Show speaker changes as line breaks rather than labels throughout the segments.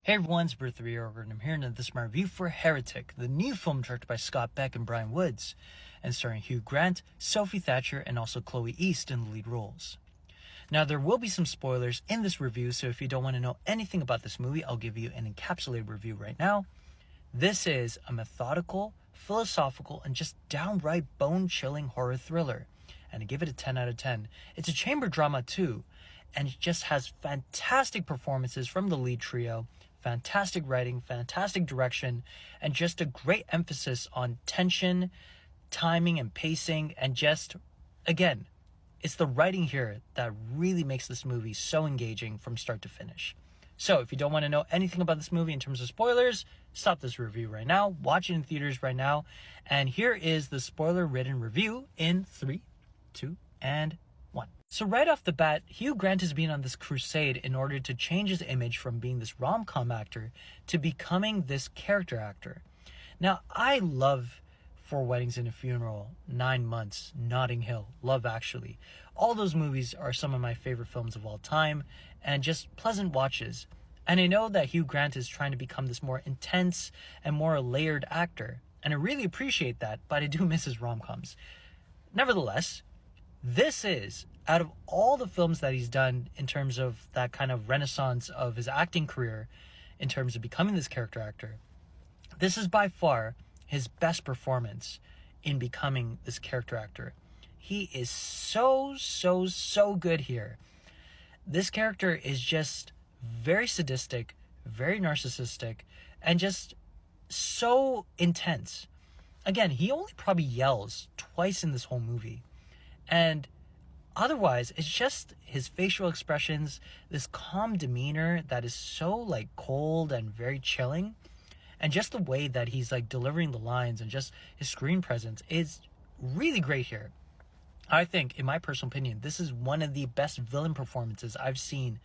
Hey everyone, it's Birth3 and I'm here and this is my review for Heretic, the new film directed by Scott Beck and Brian Woods, and starring Hugh Grant, Sophie Thatcher, and also Chloe East in the lead roles. Now, there will be some spoilers in this review, so if you don't want to know anything about this movie, I'll give you an encapsulated review right now. This is a methodical, philosophical, and just downright bone-chilling horror thriller, and I give it a 10 out of 10. It's a chamber drama too, and it just has fantastic performances from the lead trio, fantastic writing, fantastic direction, and just a great emphasis on tension, timing, and pacing, and just, again, it's the writing here that really makes this movie so engaging from start to finish. So if you don't want to know anything about this movie in terms of spoilers, stop this review right now, watch it in theaters right now, and here is the spoiler-ridden review in 3, 2, and 1. So right off the bat, Hugh Grant has been on this crusade in order to change his image from being this rom-com actor to becoming this character actor. Now, I love Four Weddings and a Funeral, 9 Months, Notting Hill, Love Actually. All those movies are some of my favorite films of all time and just pleasant watches. And I know that Hugh Grant is trying to become this more intense and more layered actor, and I really appreciate that, but I do miss his rom-coms. Nevertheless, this is, out of all the films that he's done in terms of that kind of renaissance of his acting career, in terms of becoming this character actor, this is by far his best performance in becoming this character actor. He is so good here. This character is just very sadistic, very narcissistic, and just so intense. Again, he only probably yells twice in this whole movie. And otherwise, it's just his facial expressions, this calm demeanor that is so cold and very chilling. And just the way that he's delivering the lines and just his screen presence is really great here. I think, in my personal opinion, this is one of the best villain performances I've seen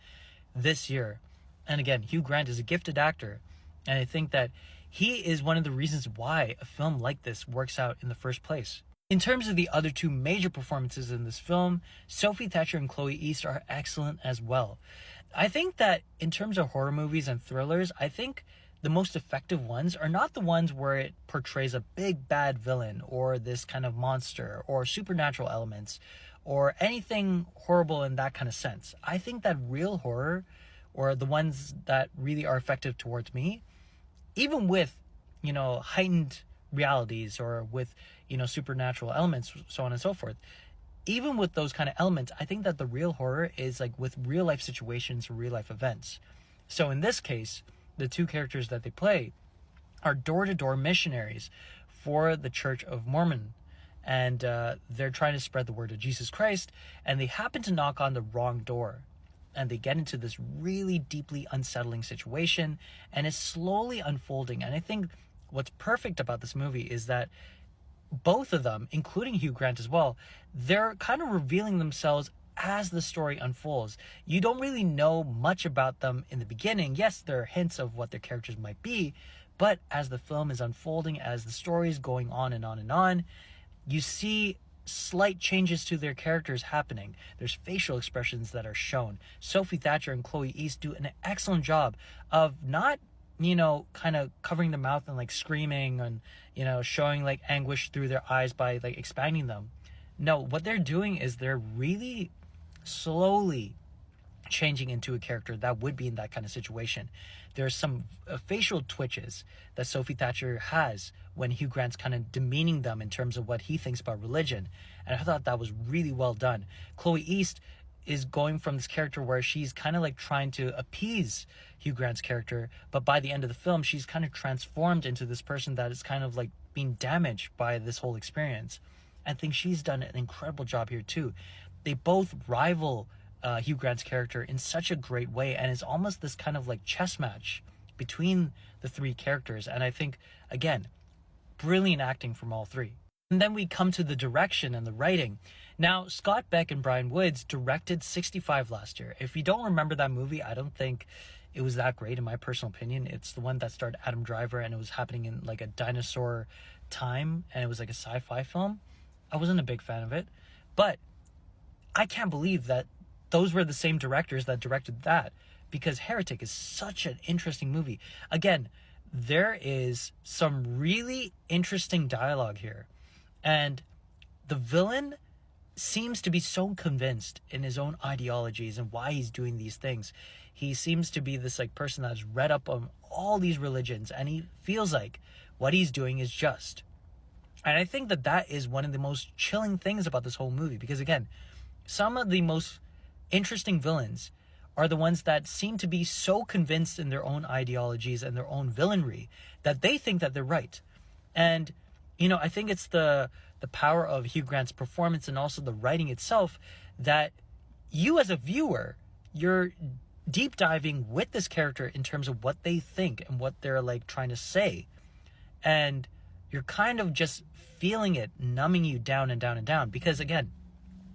this year. And again, Hugh Grant is a gifted actor. And I think that he is one of the reasons why a film like this works out in the first place. In terms of the other two major performances in this film, Sophie Thatcher and Chloe East are excellent as well. I think that in terms of horror movies and thrillers, I think the most effective ones are not the ones where it portrays a big bad villain or this kind of monster or supernatural elements or anything horrible in that kind of sense. I think that real horror, or the ones that really are effective towards me, even with, heightened realities or with, supernatural elements, so on and so forth, even with those kind of elements, I think that the real horror is with real life situations or real life events. So in this case, the two characters that they play are door-to-door missionaries for the Church of Mormon. And they're trying to spread the word of Jesus Christ, and they happen to knock on the wrong door. And they get into this really deeply unsettling situation, and it's slowly unfolding. And I think what's perfect about this movie is that both of them, including Hugh Grant as well, they're kind of revealing themselves as the story unfolds. You don't really know much about them in the beginning. Yes, there are hints of what their characters might be, but as the film is unfolding, as the story is going on and on and on, you see slight changes to their characters happening. There's facial expressions that are shown. Sophie Thatcher and Chloe East do an excellent job of not kind of covering their mouth and screaming and, showing anguish through their eyes by expanding them. No, what they're doing is they're really slowly changing into a character that would be in that kind of situation. There's some facial twitches that Sophie Thatcher has when Hugh Grant's kind of demeaning them in terms of what he thinks about religion. And I thought that was really well done. Chloe East is going from this character where she's kind of trying to appease Hugh Grant's character, but by the end of the film, she's kind of transformed into this person that is kind of being damaged by this whole experience. I think she's done an incredible job here too. They both rival Hugh Grant's character in such a great way, and it's almost this kind of chess match between the three characters. And I think, again, brilliant acting from all three. And then we come to the direction and the writing. Now, Scott Beck and Brian Woods directed 65 last year. If you don't remember that movie, I don't think it was that great in my personal opinion. It's the one that starred Adam Driver, and it was happening in a dinosaur time, and it was a sci-fi film. I wasn't a big fan of it, but I can't believe that those were the same directors that directed that. because Heretic is such an interesting movie. Again, there is some really interesting dialogue here. And the villain seems to be so convinced in his own ideologies and why he's doing these things. He seems to be this like person that's read up on all these religions, and he feels like what he's doing is just. And I think that that is one of the most chilling things about this whole movie, because again, some of the most interesting villains are the ones that seem to be so convinced in their own ideologies and their own villainry that they think that they're right. And I think it's the power of Hugh Grant's performance and also the writing itself that you as a viewer, you're deep diving with this character in terms of what they think and what they're like trying to say. And you're kind of just feeling it numbing you down and down and down. Because again,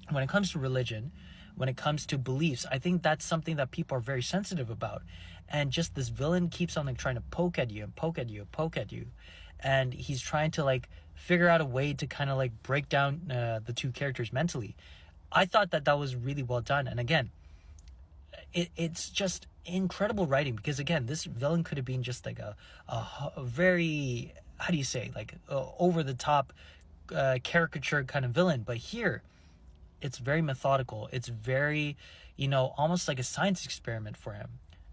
when it comes to religion, when it comes to beliefs, I think that's something that people are very sensitive about. And just this villain keeps on like trying to poke at you and poke at you and poke at you. And he's trying to like figure out a way to kind of like break down the two characters mentally. I thought that that was really well done. And again, it's just incredible writing, because again, this villain could have been just like a very, how do you say, like over the top caricature kind of villain. But here, it's very methodical. It's very, almost like a science experiment for him.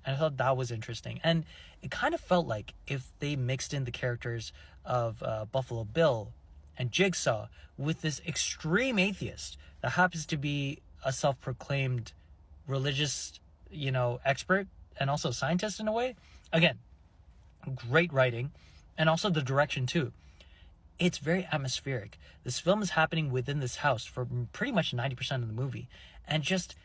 And I thought that was interesting. And it kind of felt like if they mixed in the characters of Buffalo Bill and Jigsaw with this extreme atheist that happens to be a self-proclaimed religious, expert and also scientist in a way. Again, great writing, and also the direction too. It's very atmospheric. This film is happening within this house for pretty much 90% of the movie. And just,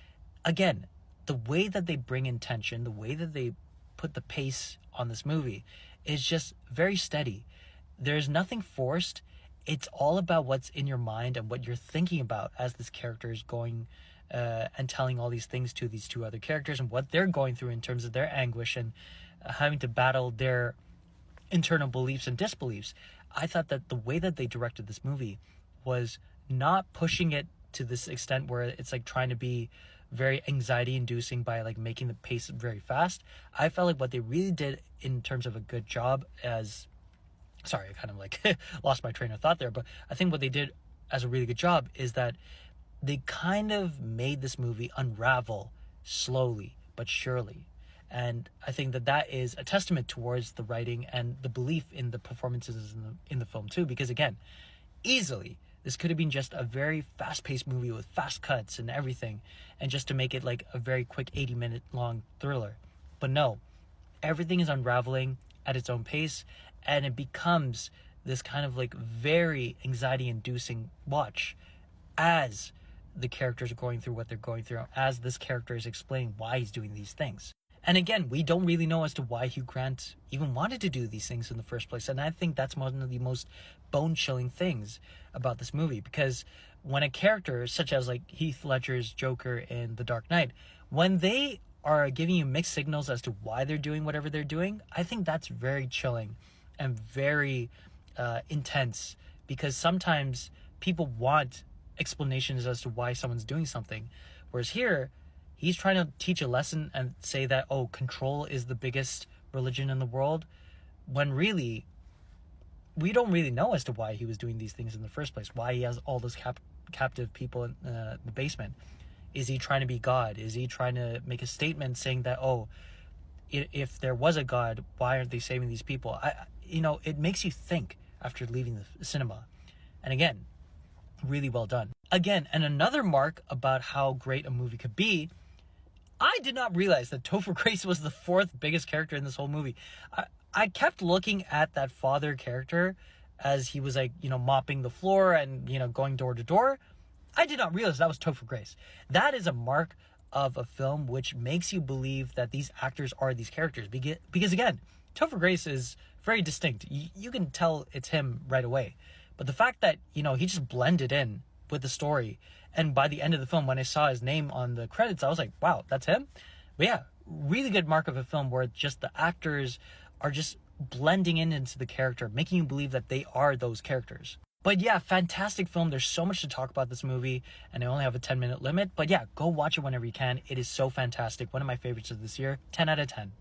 again, the way that they bring in tension, the way that they put the pace on this movie is just very steady. There's nothing forced. It's all about what's in your mind and what you're thinking about as this character is going and telling all these things to these two other characters and what they're going through in terms of their anguish and having to battle their internal beliefs and disbeliefs. I thought that the way that they directed this movie was not pushing it to this extent where it's like trying to be very anxiety inducing by like making the pace very fast. I felt like what they really did in terms of a good job sorry, I kind of like lost my train of thought there, but I think what they did as a really good job is that they kind of made this movie unravel slowly but surely. And I think that that is a testament towards the writing and the belief in the performances in the film too. Because again, easily, this could have been just a very fast-paced movie with fast cuts and everything, and just to make it like a very quick 80-minute long thriller. But no, everything is unraveling at its own pace, and it becomes this kind of like very anxiety-inducing watch as the characters are going through what they're going through, as this character is explaining why he's doing these things. And again, we don't really know as to why Hugh Grant even wanted to do these things in the first place. And I think that's one of the most bone-chilling things about this movie. Because when a character, such as like Heath Ledger's Joker in The Dark Knight, when they are giving you mixed signals as to why they're doing whatever they're doing, I think that's very chilling and very intense. Because sometimes people want explanations as to why someone's doing something. Whereas here, he's trying to teach a lesson and say that, control is the biggest religion in the world, when really, we don't really know as to why he was doing these things in the first place, why he has all those captive people in the basement. Is he trying to be God? Is he trying to make a statement saying that, if there was a God, why aren't they saving these people? It makes you think after leaving the cinema. And again, really well done. Again, and another mark about how great a movie could be, I did not realize that Topher Grace was the fourth biggest character in this whole movie. I kept looking at that father character as he was like, mopping the floor and, going door to door. I did not realize that was Topher Grace. That is a mark of a film which makes you believe that these actors are these characters. Because again, Topher Grace is very distinct. You can tell it's him right away. But the fact that, he just blended in with the story, and by the end of the film, when I saw his name on the credits, I was like, wow, that's him? But yeah, really good mark of a film where just the actors are just blending in into the character, making you believe that they are those characters. But yeah, fantastic film. There's so much to talk about this movie, and I only have a 10-minute limit. But yeah, go watch it whenever you can. It is so fantastic. One of my favorites of this year. 10 out of 10.